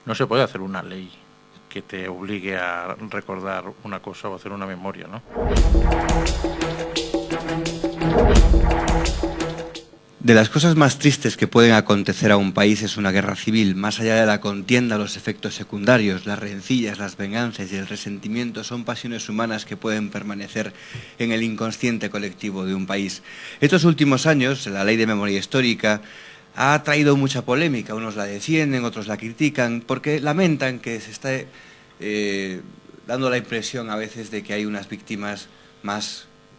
no se puede hacer una ley que te obligue a recordar una cosa o hacer una memoria, ¿no? De las cosas más tristes que pueden acontecer a un país es una guerra civil. Más allá de la contienda, los efectos secundarios, las rencillas, las venganzas y el resentimiento son pasiones humanas que pueden permanecer en el inconsciente colectivo de un país. Estos últimos años, la Ley de Memoria Histórica ha traído mucha polémica. Unos la defienden, otros la critican, porque lamentan que se está dando la impresión a veces de que hay unas víctimas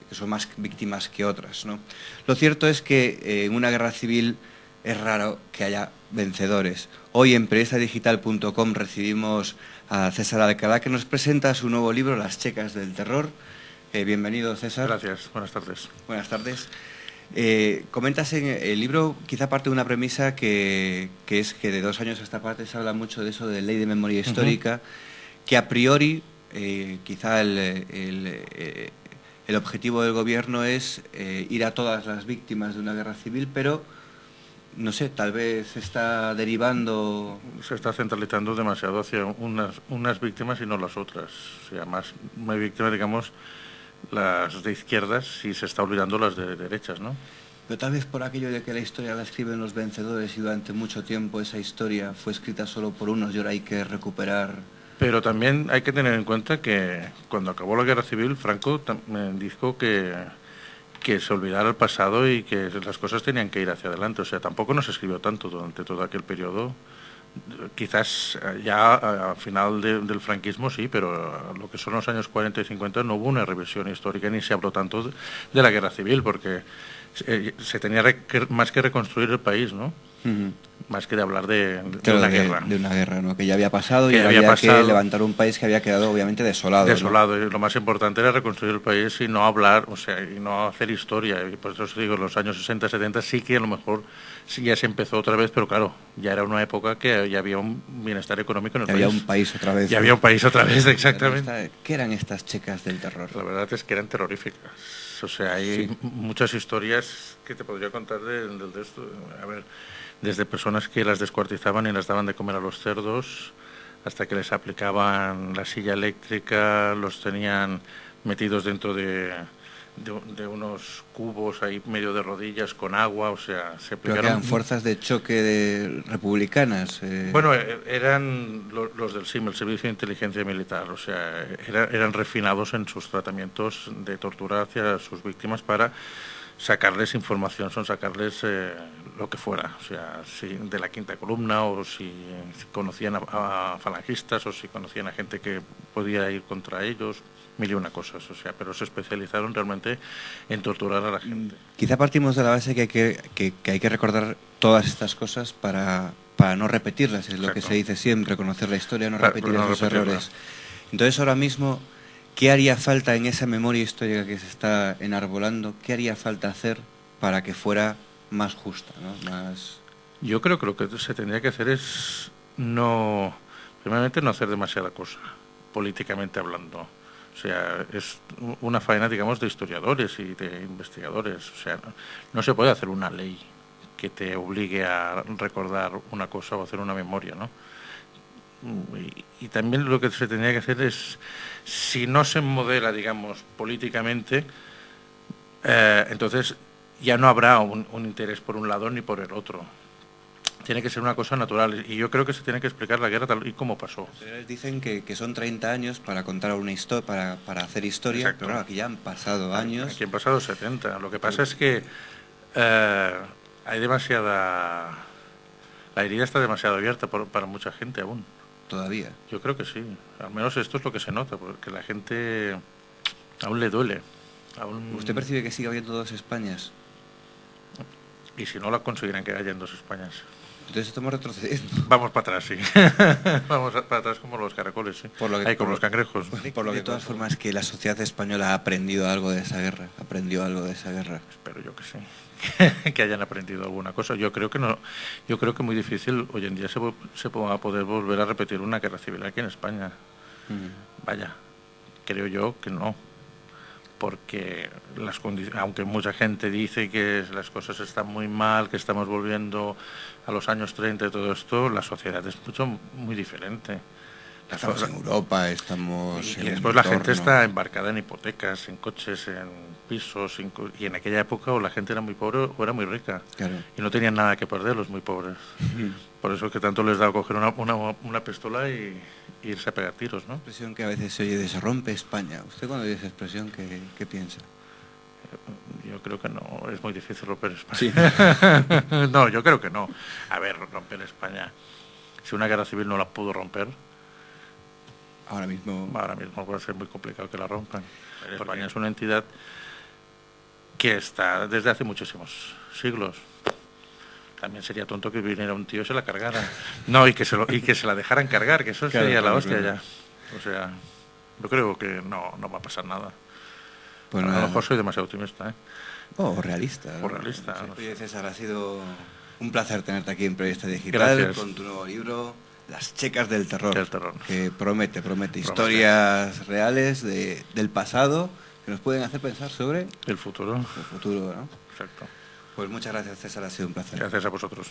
que son más víctimas que otras, ¿no? Lo cierto es que en una guerra civil es raro que haya vencedores. Hoy en periodistadigital.com recibimos a César Alcalá, que nos presenta su nuevo libro, Las checas del terror. Bienvenido, César. Gracias, buenas tardes. Buenas tardes. Comentas en el libro, quizá parte de una premisa que es que de 2 años a esta parte se habla mucho de eso, de ley de memoria histórica, que a priori quizá el objetivo del gobierno es ir a todas las víctimas de una guerra civil, pero no sé, tal vez se está derivando... Se está centralizando demasiado hacia unas víctimas y no las otras. O sea, más hay víctimas, digamos, las de izquierdas, y se está olvidando las de derechas, ¿no? Pero tal vez por aquello de que la historia la escriben los vencedores y durante mucho tiempo esa historia fue escrita solo por unos y ahora hay que recuperar... Pero también hay que tener en cuenta que cuando acabó la guerra civil, Franco dijo que se olvidara el pasado y que las cosas tenían que ir hacia adelante. O sea, tampoco nos escribió tanto durante todo aquel periodo. Quizás ya a final del franquismo sí, pero lo que son los años 40 y 50 no hubo una revisión histórica ni se habló tanto de la guerra civil, porque se tenía más que reconstruir el país, ¿no? Más que de hablar de una guerra. De una guerra, ¿no? Que ya había pasado y había que levantar un país que había quedado obviamente desolado. Desolado, ¿no? Y lo más importante era reconstruir el país y no hablar, o sea, y no hacer historia. Y por eso os digo, en los años 60, 70 sí que a lo mejor sí ya se empezó otra vez, pero claro, ya era una época que ya había un bienestar económico en el país. Había un país otra vez. Ya había un país otra vez, exactamente. ¿Qué eran estas checas del terror? La verdad es que eran terroríficas. O sea, hay muchas historias que te podría contar de esto. A ver, desde personas que las descuartizaban y las daban de comer a los cerdos, hasta que les aplicaban la silla eléctrica, los tenían metidos dentro de unos cubos ahí medio de rodillas con agua, o sea, se aplicaron... ¿Pero que eran fuerzas de choque republicanas? Bueno, eran los del SIM, el Servicio de Inteligencia Militar, o sea, eran refinados en sus tratamientos de tortura hacia sus víctimas para sacarles información, sacarles lo que fuera, o sea, si de la quinta columna, o si conocían a falangistas, o si conocían a gente que podía ir contra ellos, mil y una cosas, o sea, pero se especializaron realmente en torturar a la gente. Quizá partimos de la base que hay que recordar todas estas cosas para no repetirlas, es lo que se dice siempre, conocer la historia, no repetir esos errores. Entonces ahora mismo, ¿qué haría falta en esa memoria histórica que se está enarbolando? ¿Qué haría falta hacer para que fuera más justa, ¿no? Más... Yo creo que lo que se tendría que hacer es primeramente no hacer demasiada cosa, políticamente hablando. O sea, es una faena, digamos, de historiadores y de investigadores. O sea, no se puede hacer una ley que te obligue a recordar una cosa o hacer una memoria, ¿no? Y también lo que se tendría que hacer es, si no se modela, digamos, políticamente, entonces ya no habrá un interés por un lado ni por el otro. Tiene que ser una cosa natural, y yo creo que se tiene que explicar la guerra tal y como pasó. Dicen que son 30 años para contar una historia, para hacer historia. Exacto. Pero claro, aquí ya han pasado años. Aquí han pasado 70. Lo que pasa es que hay demasiada... La herida está demasiado abierta para mucha gente aún. ¿Todavía? Yo creo que sí. Al menos esto es lo que se nota, porque la gente aún le duele. ¿Usted percibe que sigue habiendo 2 Españas? Y si no, la conseguirán que haya en 2 Españas. Entonces estamos retrocediendo. Vamos para atrás, sí. Vamos para atrás como los caracoles, sí. Como los cangrejos. Por lo que de todas formas que la sociedad española ha aprendido algo de esa guerra. Aprendió algo de esa guerra. Espero yo que sí. Que hayan aprendido alguna cosa. Yo creo que no. Yo creo que es muy difícil hoy en día se va a poder volver a repetir una guerra civil aquí en España. Vaya, creo yo que no. porque aunque mucha gente dice que las cosas están muy mal, que estamos volviendo a los años 30 y todo esto, la sociedad es muy diferente. Estamos en Europa, estamos y en después la gente está embarcada en hipotecas, en coches, en pisos, y en aquella época o la gente era muy pobre o era muy rica. Claro. Y no tenían nada que perder los muy pobres. Por eso que tanto les da coger una pistola y irse a pegar tiros, ¿no? Expresión que a veces se oye de se rompe España. ¿Usted cuando oye esa expresión qué piensa? Yo creo que no, es muy difícil romper España. Sí. No, yo creo que no. A ver, romper España. Si una guerra civil no la pudo romper, ahora mismo va a ser muy complicado que la rompan. España es una entidad que está desde hace muchísimos siglos. También sería tonto que viniera un tío y se la cargara. No, y que se la dejaran cargar, que eso sería la hostia ya. O sea, yo creo que no va a pasar nada. Pues a lo mejor soy demasiado optimista, ¿eh? O realista. O realista. No sé. Oye, César, ha sido un placer tenerte aquí en Periodista Digital. Gracias. Con tu nuevo libro, Las checas del terror. terror. Que promete historias reales del pasado que nos pueden hacer pensar sobre el futuro. El futuro, ¿no? Exacto. Pues muchas gracias, César, ha sido un placer. Gracias a vosotros.